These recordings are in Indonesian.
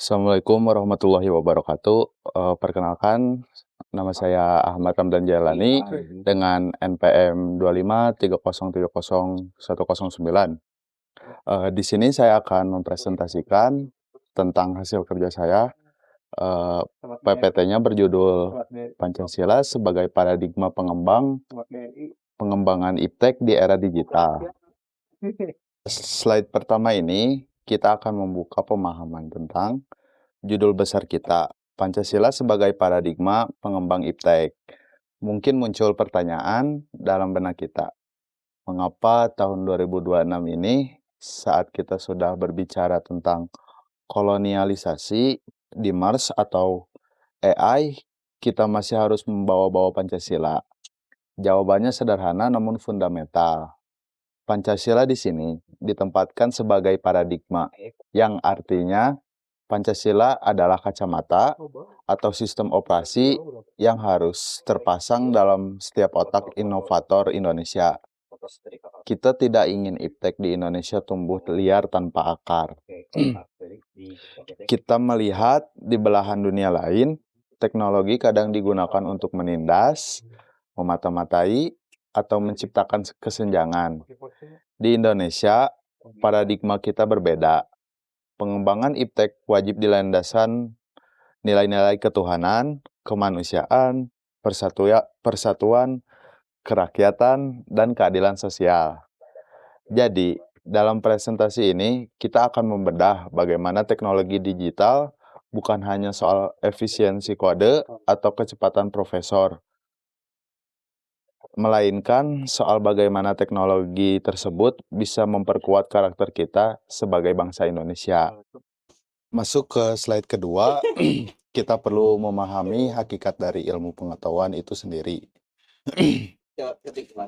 Assalamualaikum warahmatullahi wabarakatuh. Perkenalkan, nama saya Ahmad Ramdan Jailani dengan NPM 2530300109. Di sini saya akan mempresentasikan tentang hasil kerja saya. PPT-nya berjudul Pancasila sebagai Paradigma Pengembangan Iptek di Era Digital. Slide pertama ini kita akan membuka pemahaman tentang judul besar kita, Pancasila sebagai Paradigma Pengembang Iptek. Mungkin muncul pertanyaan dalam benak kita, mengapa tahun 2026 ini saat kita sudah berbicara tentang kolonialisasi di Mars atau AI, kita masih harus membawa-bawa Pancasila? Jawabannya sederhana namun fundamental. Pancasila di sini ditempatkan sebagai paradigma, yang artinya Pancasila adalah kacamata atau sistem operasi yang harus terpasang dalam setiap otak inovator Indonesia. Kita tidak ingin iptek di Indonesia tumbuh liar tanpa akar. Kita melihat di belahan dunia lain, teknologi kadang digunakan untuk menindas, memata-matai, atau menciptakan kesenjangan. Di Indonesia, paradigma kita berbeda. Pengembangan iptek wajib dilandaskan nilai-nilai ketuhanan, kemanusiaan, persatuan, kerakyatan, dan keadilan sosial. Jadi, dalam presentasi ini, kita akan membedah bagaimana teknologi digital bukan hanya soal efisiensi kode atau kecepatan prosesor, melainkan soal bagaimana teknologi tersebut bisa memperkuat karakter kita sebagai bangsa Indonesia. Masuk ke slide kedua, kita perlu memahami hakikat dari ilmu pengetahuan itu sendiri.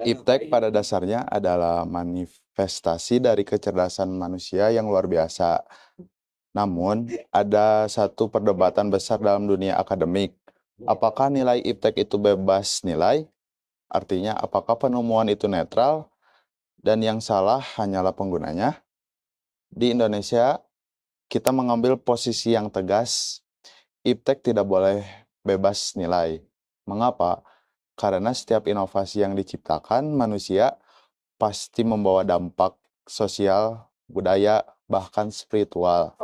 Iptek pada dasarnya adalah manifestasi dari kecerdasan manusia yang luar biasa. Namun, ada satu perdebatan besar dalam dunia akademik. Apakah nilai iptek itu bebas nilai? Artinya, apakah penemuan itu netral dan yang salah hanyalah penggunanya? Di Indonesia, kita mengambil posisi yang tegas, iptek tidak boleh bebas nilai. Mengapa? Karena setiap inovasi yang diciptakan manusia pasti membawa dampak sosial, budaya, bahkan spiritual.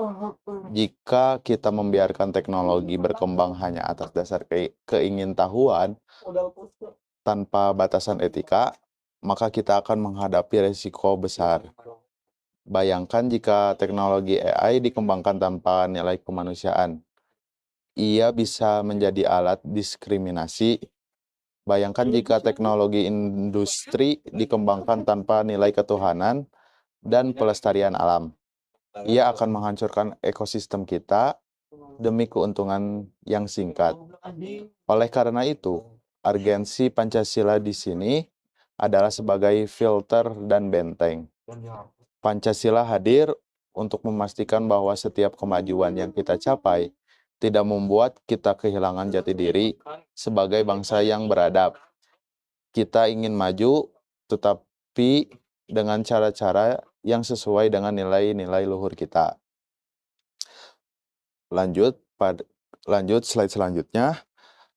Jika kita membiarkan teknologi berkembang hanya atas dasar keingintahuan, tanpa batasan etika, maka kita akan menghadapi risiko besar. Bayangkan jika teknologi AI dikembangkan tanpa nilai kemanusiaan. Ia bisa menjadi alat diskriminasi. Bayangkan jika teknologi industri dikembangkan tanpa nilai ketuhanan dan pelestarian alam. Ia akan menghancurkan ekosistem kita demi keuntungan yang singkat. Oleh karena itu, urgensi Pancasila di sini adalah sebagai filter dan benteng. Pancasila hadir untuk memastikan bahwa setiap kemajuan yang kita capai tidak membuat kita kehilangan jati diri sebagai bangsa yang beradab. Kita ingin maju, tetapi dengan cara-cara yang sesuai dengan nilai-nilai luhur kita. Lanjut slide selanjutnya.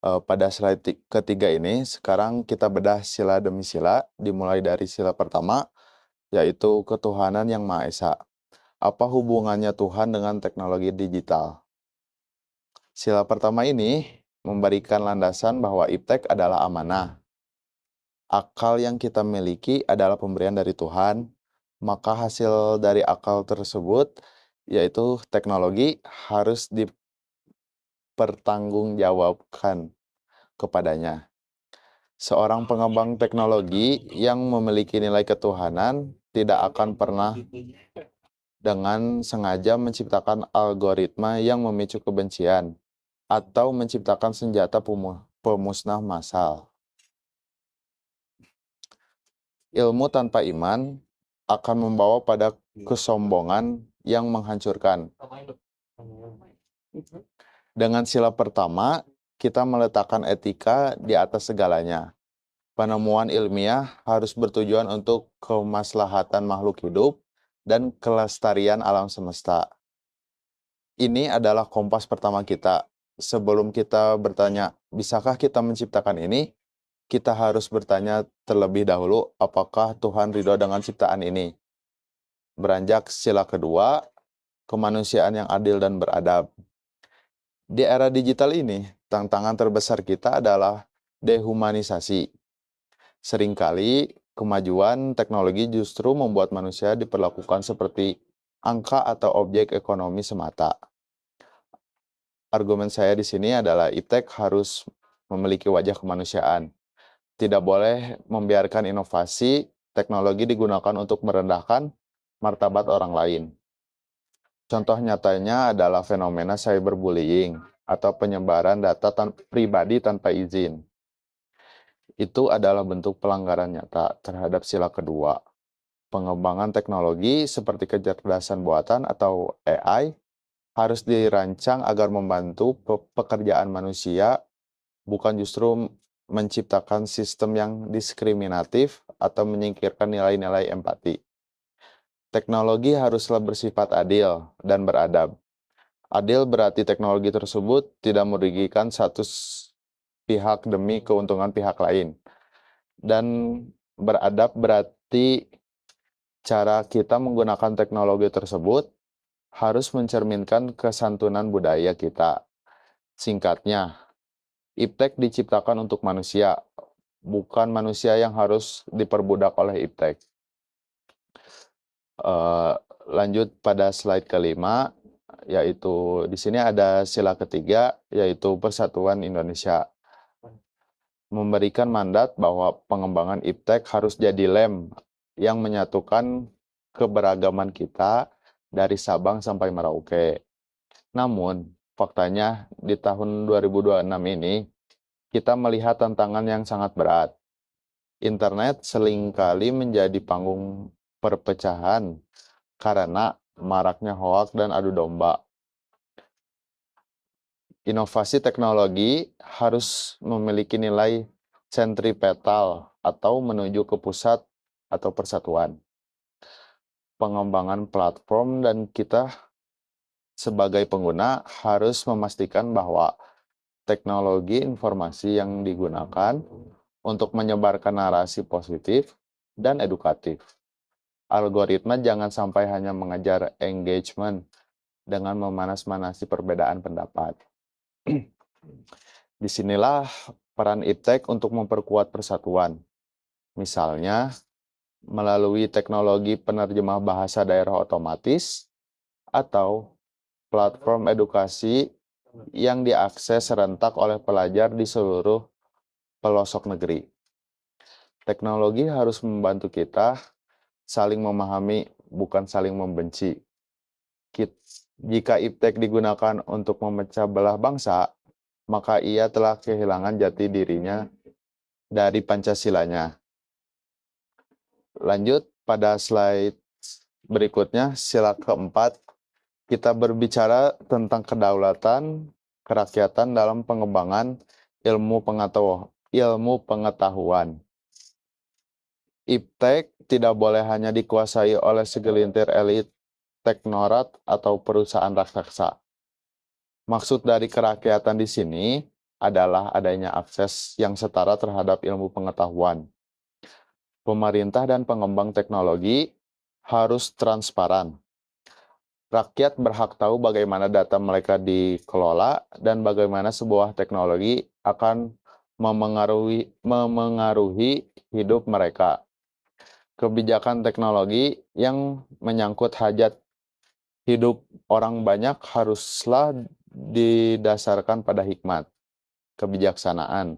Pada slide ketiga ini, sekarang kita bedah sila demi sila, dimulai dari sila pertama, yaitu ketuhanan yang Maha Esa. Apa hubungannya Tuhan dengan teknologi digital? Sila pertama ini memberikan landasan bahwa iptek adalah amanah. Akal yang kita miliki adalah pemberian dari Tuhan, maka hasil dari akal tersebut, yaitu teknologi, harus dipertanggungjawabkan kepadanya. Seorang pengembang teknologi yang memiliki nilai ketuhanan tidak akan pernah dengan sengaja menciptakan algoritma yang memicu kebencian atau menciptakan senjata pemusnah massal. Ilmu tanpa iman akan membawa pada kesombongan yang menghancurkan. Dengan sila pertama, kita meletakkan etika di atas segalanya. Penemuan ilmiah harus bertujuan untuk kemaslahatan makhluk hidup dan kelestarian alam semesta. Ini adalah kompas pertama kita. Sebelum kita bertanya, bisakah kita menciptakan ini? Kita harus bertanya terlebih dahulu, apakah Tuhan ridho dengan ciptaan ini? Beranjak sila kedua, kemanusiaan yang adil dan beradab. Di era digital ini, tantangan terbesar kita adalah dehumanisasi. Seringkali, kemajuan teknologi justru membuat manusia diperlakukan seperti angka atau objek ekonomi semata. Argumen saya di sini adalah iptek harus memiliki wajah kemanusiaan. Tidak boleh membiarkan inovasi teknologi digunakan untuk merendahkan martabat orang lain. Contoh nyatanya adalah fenomena cyberbullying atau penyebaran data pribadi tanpa izin. Itu adalah bentuk pelanggaran nyata terhadap sila kedua. Pengembangan teknologi seperti kecerdasan buatan atau AI harus dirancang agar membantu pekerjaan manusia, bukan justru menciptakan sistem yang diskriminatif atau menyingkirkan nilai-nilai empati. Teknologi haruslah bersifat adil dan beradab. Adil berarti teknologi tersebut tidak merugikan satu pihak demi keuntungan pihak lain. Dan beradab berarti cara kita menggunakan teknologi tersebut harus mencerminkan kesantunan budaya kita. Singkatnya, iptek diciptakan untuk manusia, bukan manusia yang harus diperbudak oleh iptek. Lanjut pada slide kelima, yaitu di sini ada sila ketiga, yaitu Persatuan Indonesia. Memberikan mandat bahwa pengembangan iptek harus jadi lem yang menyatukan keberagaman kita dari Sabang sampai Merauke. Namun, faktanya di tahun 2026 ini, kita melihat tantangan yang sangat berat. Internet seringkali menjadi panggung perpecahan karena maraknya hoak dan adu domba. Inovasi teknologi harus memiliki nilai sentripetal atau menuju ke pusat atau persatuan. Pengembangan platform dan kita sebagai pengguna harus memastikan bahwa teknologi informasi yang digunakan untuk menyebarkan narasi positif dan edukatif. Algoritma jangan sampai hanya mengejar engagement dengan memanas-manasi perbedaan pendapat. Disinilah peran iptek untuk memperkuat persatuan. Misalnya, melalui teknologi penerjemah bahasa daerah otomatis atau platform edukasi yang diakses serentak oleh pelajar di seluruh pelosok negeri. Teknologi harus membantu kita saling memahami, bukan saling membenci. Jika iptek digunakan untuk memecah belah bangsa, maka ia telah kehilangan jati dirinya dari Pancasilanya. Lanjut pada slide berikutnya, sila keempat, kita berbicara tentang kedaulatan kerakyatan dalam pengembangan ilmu pengetahuan. Iptek tidak boleh hanya dikuasai oleh segelintir elit teknorat atau perusahaan raksasa. Maksud dari kerakyatan di sini adalah adanya akses yang setara terhadap ilmu pengetahuan. Pemerintah dan pengembang teknologi harus transparan. Rakyat berhak tahu bagaimana data mereka dikelola dan bagaimana sebuah teknologi akan memengaruhi hidup mereka. Kebijakan teknologi yang menyangkut hajat hidup orang banyak haruslah didasarkan pada hikmat, kebijaksanaan,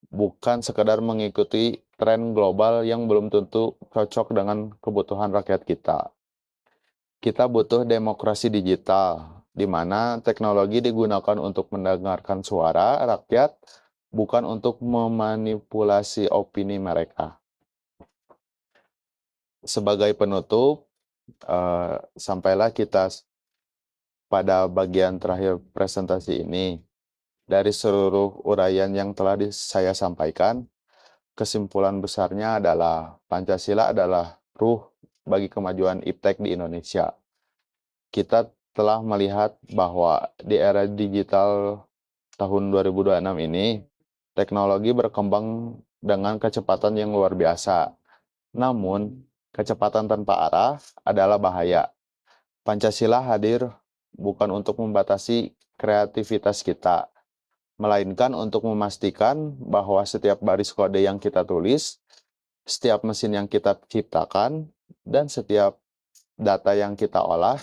bukan sekedar mengikuti tren global yang belum tentu cocok dengan kebutuhan rakyat kita. Kita butuh demokrasi digital, di mana teknologi digunakan untuk mendengarkan suara rakyat, bukan untuk memanipulasi opini mereka. Sebagai penutup, sampailah kita pada bagian terakhir presentasi ini. Dari seluruh uraian yang telah saya sampaikan, kesimpulan besarnya adalah Pancasila adalah ruh bagi kemajuan iptek di Indonesia. Kita Setelah melihat bahwa di era digital tahun 2026 ini, teknologi berkembang dengan kecepatan yang luar biasa. Namun, kecepatan tanpa arah adalah bahaya. Pancasila hadir bukan untuk membatasi kreativitas kita, melainkan untuk memastikan bahwa setiap baris kode yang kita tulis, setiap mesin yang kita ciptakan, dan setiap data yang kita olah,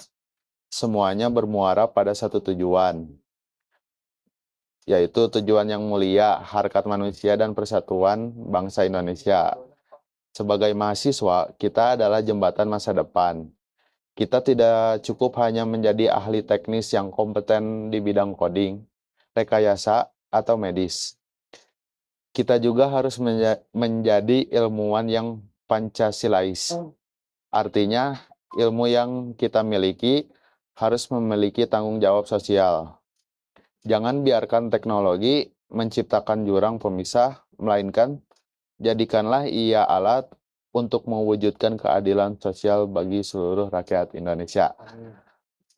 semuanya bermuara pada satu tujuan, yaitu tujuan yang mulia, harkat manusia dan persatuan bangsa Indonesia. Sebagai mahasiswa, kita adalah jembatan masa depan. Kita tidak cukup hanya menjadi ahli teknis yang kompeten di bidang coding, rekayasa, atau medis. Kita juga harus menjadi ilmuwan yang Pancasilais. Artinya, ilmu yang kita miliki harus memiliki tanggung jawab sosial. Jangan biarkan teknologi menciptakan jurang pemisah, melainkan jadikanlah ia alat untuk mewujudkan keadilan sosial bagi seluruh rakyat Indonesia.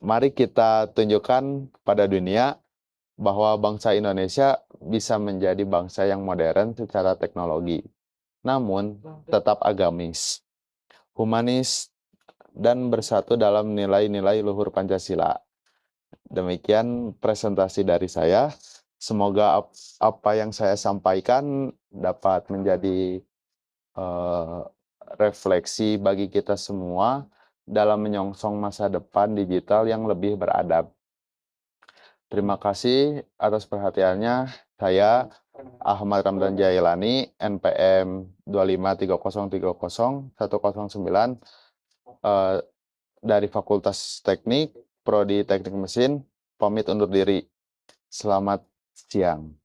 Mari kita tunjukkan pada dunia bahwa bangsa Indonesia bisa menjadi bangsa yang modern secara teknologi, namun tetap agamis, humanis, dan bersatu dalam nilai-nilai luhur Pancasila. Demikian presentasi dari saya. Semoga apa yang saya sampaikan dapat menjadi eh, refleksi bagi kita semua dalam menyongsong masa depan digital yang lebih beradab. Terima kasih atas perhatiannya. Saya Ahmad Ramdan Jailani, NPM 253030109, eh, dari Fakultas Teknik, Prodi Teknik Mesin, pamit undur diri. Selamat siang.